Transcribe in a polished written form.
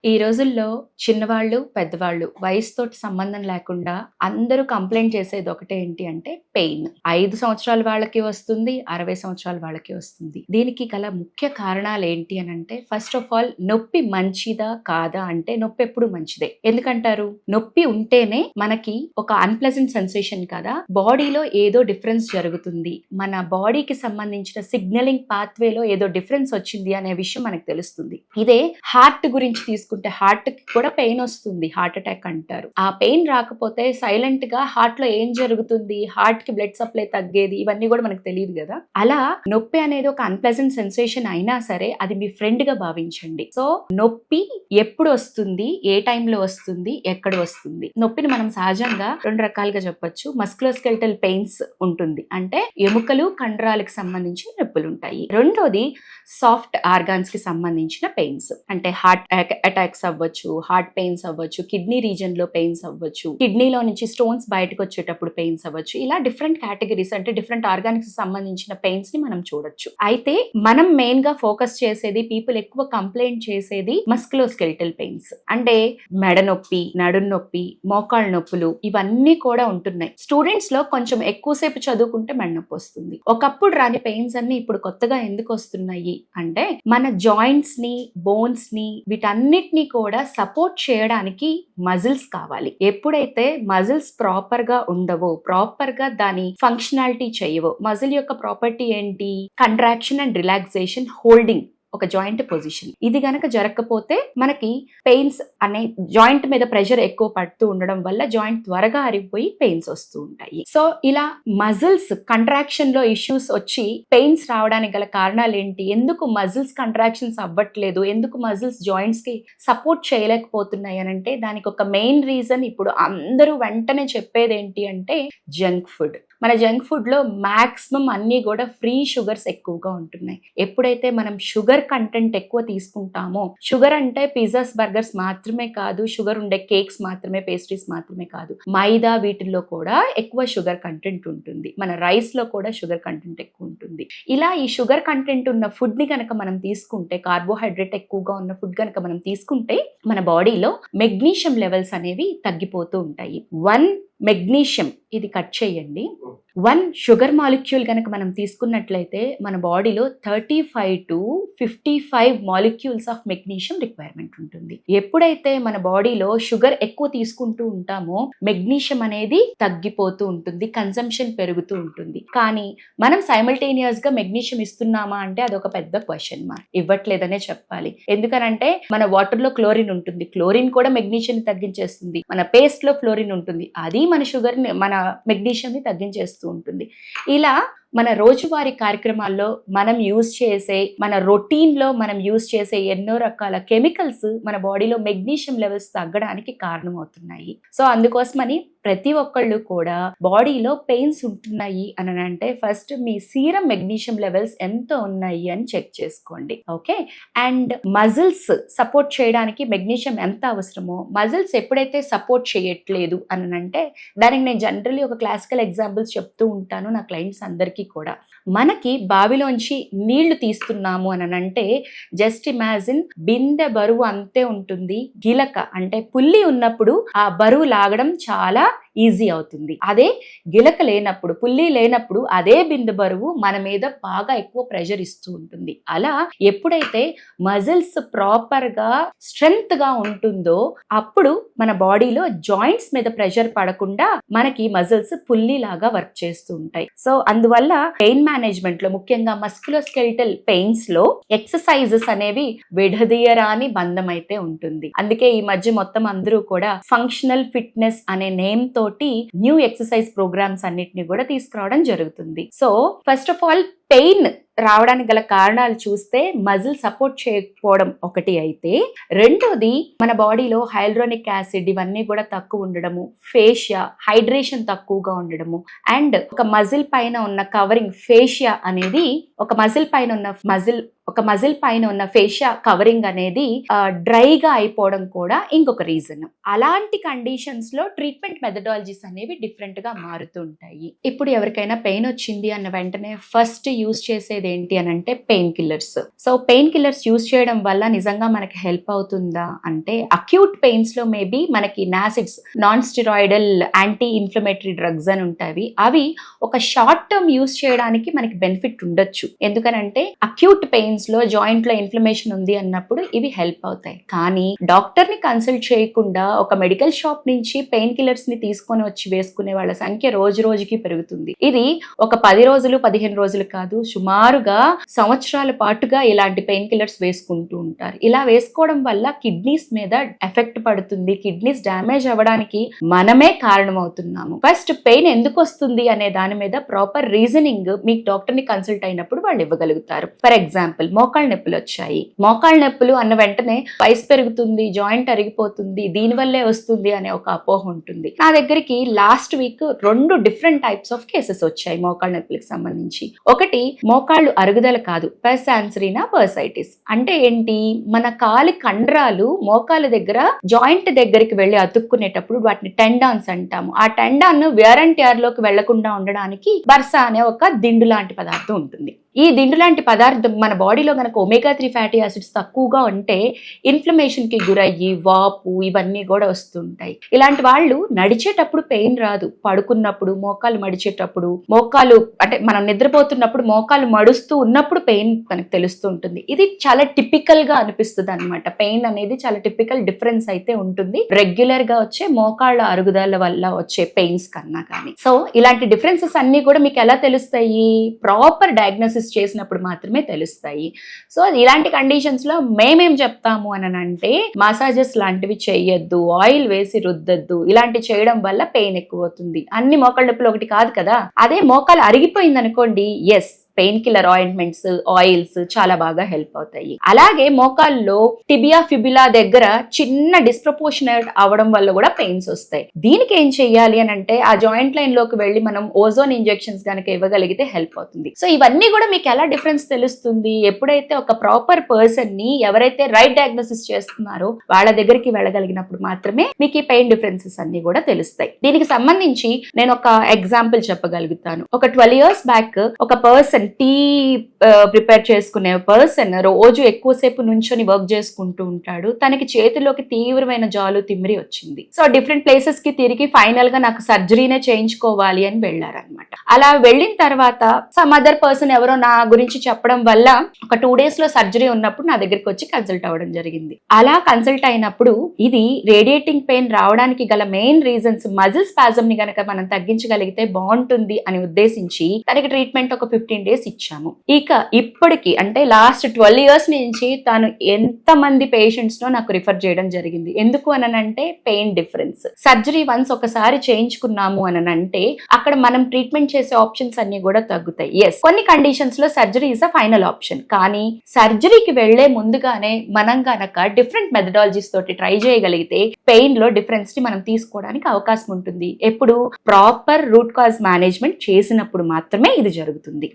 ఈ రోజుల్లో చిన్నవాళ్ళు, పెద్దవాళ్ళు వయసుతోటి సంబంధం లేకుండా అందరూ కంప్లైంట్ చేసేది ఒకటే ఏంటి అంటే పెయిన్. 5 సంవత్సరాల వాళ్ళకి వస్తుంది, 60 సంవత్సరాల వాళ్ళకి వస్తుంది. దీనికి గల ముఖ్య కారణాలు ఏంటి అని అంటే ఫస్ట్ ఆఫ్ ఆల్ నొప్పి మంచిదా కాదా అంటే నొప్పి ఎప్పుడు మంచిదే. ఎందుకంటారు? నొప్పి ఉంటేనే మనకి ఒక అన్ప్లెజెంట్ సెన్సేషన్ కదా, బాడీలో ఏదో డిఫరెన్స్ జరుగుతుంది, మన బాడీకి సంబంధించిన సిగ్నలింగ్ పాత్వేలో ఏదో డిఫరెన్స్ వచ్చింది అనే విషయం మనకు తెలుస్తుంది. ఇదే హార్ట్ గురించి తీసుకుంటే హార్ట్ కి కూడా పెయిన్ వస్తుంది, హార్ట్ అటాక్ అంటారు. ఆ పెయిన్ రాకపోతే సైలెంట్ గా హార్ట్ లో ఏం జరుగుతుంది, హార్ట్ కి బ్లడ్ సప్లై తగ్గేది, ఇవన్నీ కూడా మనకు తెలియదు కదా. అలా నొప్పి అనేది ఒక అన్ప్లెజెంట్ సెన్సేషన్ అయినా సరే అది మీ ఫ్రెండ్ గా భావించండి. సో నొప్పి ఎప్పుడు వస్తుంది, ఏ టైంలో వస్తుంది, ఎక్కడ వస్తుంది? నొప్పిని మనం సహజంగా 2 రకాలుగా చెప్పొచ్చు. మస్కులోస్కెలిటల్ పెయిన్స్ ఉంటుంది, అంటే ఎముకలు కండరాలకు సంబంధించిన నొప్పులు ఉంటాయి. రెండోది సాఫ్ట్ ఆర్గాన్స్ కి సంబంధించిన పెయిన్స్, అంటే హార్ట్ అటాక్స్ అవ్వచ్చు, హార్ట్ పెయిన్స్ అవ్వచ్చు, కిడ్నీ రీజన్ లో పెయిన్స్ అవ్వచ్చు, కిడ్నీలో నుంచి స్టోన్స్ బయటకు వచ్చేటప్పుడు పెయిన్స్ అవ్వచ్చు. ఇలా డిఫరెంట్ కేటగిరీస్, అంటే డిఫరెంట్ ఆర్గానిక్స్ సంబంధించిన పెయిన్స్ ని మనం చూడొచ్చు. అయితే మనం మెయిన్ గా ఫోకస్ చేసేది, పీపుల్ ఎక్కువ కంప్లైంట్ చేసేది మస్కులోస్కెలిటల్ పెయిన్స్, అంటే మెడ నొప్పి, నడుం నొప్పి, మోకాళ్ళ నొప్పులు, ఇవన్నీ కూడా ఉంటున్నాయి. స్టూడెంట్స్ లో కొంచెం ఎక్కువసేపు చదువుకుంటే మెడ నొప్పి వస్తుంది. ఒకప్పుడు రాని పెయిన్స్ అన్ని ఇప్పుడు కొత్తగా ఎందుకు వస్తున్నాయి అంటే మన జాయింట్స్ ని, బోన్స్ ని, వీటన్నిటిని కూడా సపోర్ట్ చేయడానికి మజిల్స్ కావాలి. ఎప్పుడైతే మజిల్స్ ప్రాపర్ గా ఉండవో, ప్రాపర్ గా దాని ఫంక్షనాలిటీ చేయవో, మజిల్ యొక్క ప్రాపర్టీ ఏంటి? కంట్రాక్షన్ అండ్ రిలాక్సేషన్, హోల్డింగ్ ఒక జాయింట్ పొజిషన్. ఇది గనక జరగకపోతే మనకి పెయిన్స్ అనే జాయింట్ మీద ప్రెషర్ ఎక్కువ పడుతూ ఉండడం వల్ల జాయింట్ త్వరగా అరిగిపోయి పెయిన్స్ వస్తూ ఉంటాయి. సో ఇలా మజిల్స్ కంట్రాక్షన్ లో ఇష్యూస్ వచ్చి పెయిన్స్ రావడానికి గల కారణాలు ఏంటి? ఎందుకు మజిల్స్ కంట్రాక్షన్స్ అవ్వట్లేదు, ఎందుకు మజిల్స్ జాయింట్స్ కి సపోర్ట్ చేయలేకపోతున్నాయి అని అంటే దానికి ఒక మెయిన్ రీజన్ ఇప్పుడు అందరూ వెంటనే చెప్పేది ఏంటి అంటే జంక్ ఫుడ్. మన జంక్ ఫుడ్ లో మాక్సిమం అన్ని కూడా ఫ్రీ షుగర్స్ ఎక్కువగా ఉంటున్నాయి. ఎప్పుడైతే మనం షుగర్ కంటెంట్ ఎక్కువ తీసుకుంటామో, షుగర్ అంటే పిజ్జాస్, బర్గర్స్ మాత్రమే కాదు, షుగర్ ఉండే కేక్స్ మాత్రమే, పేస్ట్రీస్ మాత్రమే కాదు, మైదా వీటిల్లో కూడా ఎక్కువ షుగర్ కంటెంట్ ఉంటుంది. మన రైస్ లో కూడా షుగర్ కంటెంట్ ఎక్కువ ఉంటుంది. ఇలా ఈ షుగర్ కంటెంట్ ఉన్న ఫుడ్ ని కనుక మనం తీసుకుంటే, కార్బోహైడ్రేట్ ఎక్కువగా ఉన్న ఫుడ్ కనుక మనం తీసుకుంటే మన బాడీలో మెగ్నీషియం లెవెల్స్ అనేవి తగ్గిపోతూ ఉంటాయి. 1 మెగ్నీషియం ఇది కట్ చేయండి. 1 షుగర్ మాలిక్యూల్ కనుక మనం తీసుకున్నట్లయితే మన బాడీలో 35 to 55 molecules of magnesium requirement ఉంటుంది. ఎప్పుడైతే మన బాడీలో షుగర్ ఎక్కువ తీసుకుంటూ ఉంటామో మెగ్నీషియం అనేది తగ్గిపోతూ ఉంటుంది, కన్సంప్షన్ పెరుగుతూ ఉంటుంది. కానీ మనం సైమల్టేనియస్ గా మెగ్నీషియం ఇస్తున్నామా అంటే అదొక పెద్ద క్వశ్చన్ మార్క్. ఇవ్వట్లేదనే చెప్పాలి. ఎందుకనంటే మన వాటర్ లో క్లోరిన్ ఉంటుంది, క్లోరిన్ కూడా మెగ్నీషియం తగ్గించేస్తుంది. మన పేస్ట్ లో ఫ్లోరిన్ ఉంటుంది, అది మన షుగర్ ని, మన మెగ్నీషియం ని తగ్గించేస్తూ ఉంటుంది. ఇలా మన రోజువారీ కార్యక్రమాల్లో మనం యూజ్ చేసే, మన రొటీన్ లో మనం యూజ్ చేసే ఎన్నో రకాల కెమికల్స్ మన బాడీలో మెగ్నీషియం లెవెల్స్ తగ్గడానికి కారణమవుతున్నాయి. సో అందుకోసమని ప్రతి ఒక్కళ్ళు కూడా బాడీలో పెయిన్స్ ఉంటున్నాయి అని అంటే ఫస్ట్ మీ సీరం మెగ్నీషియం లెవెల్స్ ఎంత ఉన్నాయి అని చెక్ చేసుకోండి. ఓకే. అండ్ మజిల్స్ సపోర్ట్ చేయడానికి మెగ్నీషియం ఎంత అవసరమో, మజిల్స్ ఎప్పుడైతే సపోర్ట్ చేయట్లేదు అని అంటే దానికి నేను జనరల్లీ ఒక క్లాసికల్ ఎగ్జాంపుల్స్ చెప్తూ ఉంటాను నా క్లయింట్స్ అందరికీ కూడా. మనకి బావిలోంచి నీళ్లు తీస్తున్నాము అని అంటే జస్ట్ ఇమాజిన్ బిందె బరువు అంతే ఉంటుంది, గిలక అంటే పుల్లి ఉన్నప్పుడు ఆ బరువు లాగడం చాలా ఈజీ అవుతుంది. అదే గిలక లేనప్పుడు, పుల్లి లేనప్పుడు అదే బిందె బరువు మన మీద బాగా ఎక్కువ ప్రెషర్ ఇస్తూ ఉంటుంది. అలా ఎప్పుడైతే మజిల్స్ ప్రాపర్ గా స్ట్రెంగ్త్ గా ఉంటుందో అప్పుడు మన బాడీలో జాయింట్స్ మీద ప్రెషర్ పడకుండా మనకి మజిల్స్ పుల్లి లాగా వర్క్ చేస్తూ ఉంటాయి. సో అందువల్ల పెయిన్ మేనేజ్మెంట్ లో, ముఖ్యంగా మస్కులోస్కెలిటల్ పెయిన్స్ లో ఎక్సర్సైజెస్ అనేవి విడదీయరాని బంధం అయితే ఉంటుంది. అందుకే ఈ మధ్య మొత్తం అందరూ కూడా ఫంక్షనల్ ఫిట్నెస్ అనే నేమ్ తోటి న్యూ ఎక్సర్సైజ్ ప్రోగ్రామ్స్ అన్నిటిని కూడా తీసుకురావడం జరుగుతుంది. So first of all pain రావడానికి గల కారణాలు చూస్తే మజిల్ సపోర్ట్ చేయకపోవడం ఒకటి అయితే, రెండోది మన బాడీలో హైల్యూరోనిక్ యాసిడ్ ఇవన్నీ కూడా తక్కువ ఉండడము, ఫేషియా హైడ్రేషన్ తక్కువగా ఉండడము, అండ్ ఒక మజిల్ పైన ఉన్న కవరింగ్ ఫేషియా అనేది ఒక మజిల్ పైన ఉన్న మజిల్ ఒక మజిల్ పైన ఉన్న ఫేషియా కవరింగ్ అనేది డ్రైగా అయిపోవడం కూడా ఇంకొక రీజన్. అలాంటి కండిషన్స్ లో ట్రీట్మెంట్ మెథడాలజీస్ అనేవి డిఫరెంట్ గా మారుతుంటాయి. ఇప్పుడు ఎవరికైనా పెయిన్ వచ్చింది అన్న వెంటనే ఫస్ట్ యూజ్ చేసేది ఏంటి అని అంటే pain killers. So pain killers use చేయడం వల్ల నిజంగా మనకి హెల్ప్ అవుతుందా అంటే అక్యూట్ పెయిన్స్ లో మేబీ మనకి NSAIDs, non steroidal anti inflammatory drugs అని ఉంటాయి. అవి ఒక షార్ట్ టర్మ్ యూజ్ చేయడానికి మనకి బెనిఫిట్ ఉండొచ్చు. ఎందుకనంటే అక్యూట్ పెయిన్స్ లో జాయింట్ లో ఇన్ఫ్లమేషన్ ఉంది అన్నప్పుడు ఇవి హెల్ప్ అవుతాయి. కానీ డాక్టర్ ని కన్సల్ట్ చేయకుండా ఒక మెడికల్ షాప్ నుంచి పెయిన్ కిల్లర్స్ ని తీసుకొని వచ్చి వేసుకునే వాళ్ళ సంఖ్య రోజు రోజుకి పెరుగుతుంది. ఇది ఒక 10 రోజులు 15 రోజులు కాదు, సుమారుగా సంవత్సరాల పాటుగా ఇలాంటి పెయిన్ కిల్లర్స్ వేసుకుంటూ ఉంటారు. ఇలా వేసుకోవడం వల్ల కిడ్నీస్ మీద ఎఫెక్ట్ పడుతుంది. కిడ్నీస్ డ్యామేజ్ అవ్వడానికి మనమే కారణమవుతున్నాము. ఫస్ట్ పెయిన్ ఎందుకు వస్తుంది అనే దాని మీద ప్రాపర్ రీజనింగ్ మీకు డాక్టర్ ని కన్సల్ట్ అయినప్పుడు వాళ్ళు ఇవ్వగలుగుతారు. ఫర్ ఎగ్జాంపుల్ మోకాళ్ళ నొప్పులు వచ్చాయి. మోకాళ్ళ నొప్పులు అన్న వెంటనే వయసు పెరుగుతుంది, జాయింట్ అరిగిపోతుంది, దీనివల్లే వస్తుంది అనే ఒక అపోహ ఉంటుంది. నా దగ్గరికి last week 2 different types of cases వచ్చాయి మోకాళ్ళ నొప్పులకు సంబంధించి. ఒకటి మోకాళ్ళు అరుగుదల కాదు, పెర్స్ ఆన్సరీనా పర్సైటిస్. అంటే ఏంటి, మన కాలి కండరాలు మోకాళ్ళ దగ్గర జాయింట్ దగ్గరికి వెళ్ళి అతుక్కునేటప్పుడు వాటిని టెండాన్స్ అంటాము. ఆ టెండాన్ వేర్ అండ్ ట్యార్ లోకి వెళ్లకుండా ఉండడానికి బర్సా అనే ఒక దిండు లాంటి పదార్థం ఉంటుంది. ఈ దిండు లాంటి పదార్థం మన బాడీలో కనుక ఒమేగా 3 ఫ్యాటీ యాసిడ్స్ తక్కువగా ఉంటే ఇన్ఫ్లమేషన్ కి గురయ్యి వాపు ఇవన్నీ కూడా వస్తుంటాయి. ఇలాంటి వాళ్ళు నడిచేటప్పుడు పెయిన్ రాదు, పడుకున్నప్పుడు మోకాలు మడిచేటప్పుడు, మోకాలు అంటే మనం నిద్రపోతున్నప్పుడు మోకాలు మడుస్తూ ఉన్నప్పుడు పెయిన్ మనకు తెలుస్తూ ఉంటుంది. ఇది చాలా టిపికల్ గా అనిపిస్తుంది అనమాట. పెయిన్ అనేది చాలా టిపికల్ డిఫరెన్స్ అయితే ఉంటుంది రెగ్యులర్ గా వచ్చే మోకాళ్ళ అరుగుదల వల్ల వచ్చే పెయిన్స్ కన్నా కానీ. సో ఇలాంటి డిఫరెన్సెస్ అన్ని కూడా మీకు ఎలా తెలుస్తాయి, ప్రాపర్ డయాగ్నోసిస్ చేసినప్పుడు మాత్రమే తెలుస్తాయి. సో ఇలాంటి కండిషన్స్ లో మేమేం చెప్తాము అని అంటే మసాజెస్ లాంటివి చేయొద్దు, ఆయిల్ వేసి రుద్దద్దు. ఇలాంటి చేయడం వల్ల పెయిన్ ఎక్కువ అవుతుంది. అన్ని మోకాళ్ళ నొప్పులు ఒకటి కాదు కదా. అదే మోకాలు అరిగిపోయింది అనుకోండి, yes pain killer ointments, oils చాలా బాగా హెల్ప్ అవుతాయి. అలాగే మోకాల్లో టిబియా ఫిబులా దగ్గర చిన్న డిస్ప్రపోర్షనేట్ అవడం వల్ల కూడా పెయిన్స్ వస్తాయి. దీనికి ఏం చెయ్యాలి అని అంటే ఆ జాయింట్ లైన్ లోకి వెళ్ళి మనం ఓజోన్ ఇంజెక్షన్స్ కనుక ఇవ్వగలిగితే హెల్ప్ అవుతుంది. సో ఇవన్నీ కూడా మీకు ఎలా డిఫరెన్స్ తెలుస్తుంది, ఎప్పుడైతే ఒక ప్రాపర్ పర్సన్ ని ఎవరైతే రైట్ డయాగ్నోసిస్ చేస్తున్నారో వాళ్ళ దగ్గరికి వెళ్ళగలిగినప్పుడు మాత్రమే మీకు ఈ పెయిన్ డిఫరెన్సెస్ అన్ని కూడా తెలుస్తాయి. దీనికి సంబంధించి నేను ఒక ఎగ్జాంపుల్ చెప్పగలుగుతాను. ఒక 12 years బ్యాక్ ఒక పర్సన్ టీ ప్రిపేర్ చేసుకునే పర్సన్ రోజు ఎక్కువసేపు నుంచొని వర్క్ చేసుకుంటూ ఉంటాడు. తనకి చేతిలోకి తీవ్రమైన జాలు తిమ్మిరి వచ్చింది. సో డిఫరెంట్ ప్లేసెస్ కి తిరిగి ఫైనల్ గా నాకు సర్జరీనే చేయించుకోవాలి అని వెళ్ళారనమాట. అలా వెళ్ళిన తర్వాత సమ్ అదర్ పర్సన్ ఎవరో నా గురించి చెప్పడం వల్ల ఒక 2 days లో సర్జరీ ఉన్నప్పుడు నా దగ్గరికి వచ్చి కన్సల్ట్ అవ్వడం జరిగింది. అలా కన్సల్ట్ అయినప్పుడు ఇది రేడియేటింగ్ పెయిన్ రావడానికి గల మెయిన్ రీజన్స్ మజిల్ స్పాజమ్ ని గనక మనం తగ్గించగలిగితే బాగుంటుంది అని ఉద్దేశించి తనకి ట్రీట్మెంట్ ఒక 15 days ఇచ్చాము. ఇక ఇప్పటికి అంటే లాస్ట్ 12 years నుంచి తాను ఎంత మంది పేషెంట్స్ నో నాకు రిఫర్ చేయడం జరిగింది. ఎందుకు అనంటే పెయిన్ డిఫరెన్స్. సర్జరీ వన్స్ ఒకసారి చేయించుకున్నాము అనంటే అక్కడ మనం ట్రీట్మెంట్ చేసే ఆప్షన్స్ అన్ని కూడా తగ్గుతాయి. ఎస్, కొన్ని కండిషన్స్ లో surgery is a final option. కానీ సర్జరీకి వెళ్లే ముందుగానే మనం గనక డిఫరెంట్ మెథడాలజీస్ తోటి ట్రై చేయగలిగితే పెయిన్ లో డిఫరెన్స్ ని మనం తీసుకోవడానికి అవకాశం ఉంటుంది. ఎప్పుడు ప్రాపర్ రూట్ కాజ్ మేనేజ్మెంట్ చేసినప్పుడు మాత్రమే ఇది జరుగుతుంది.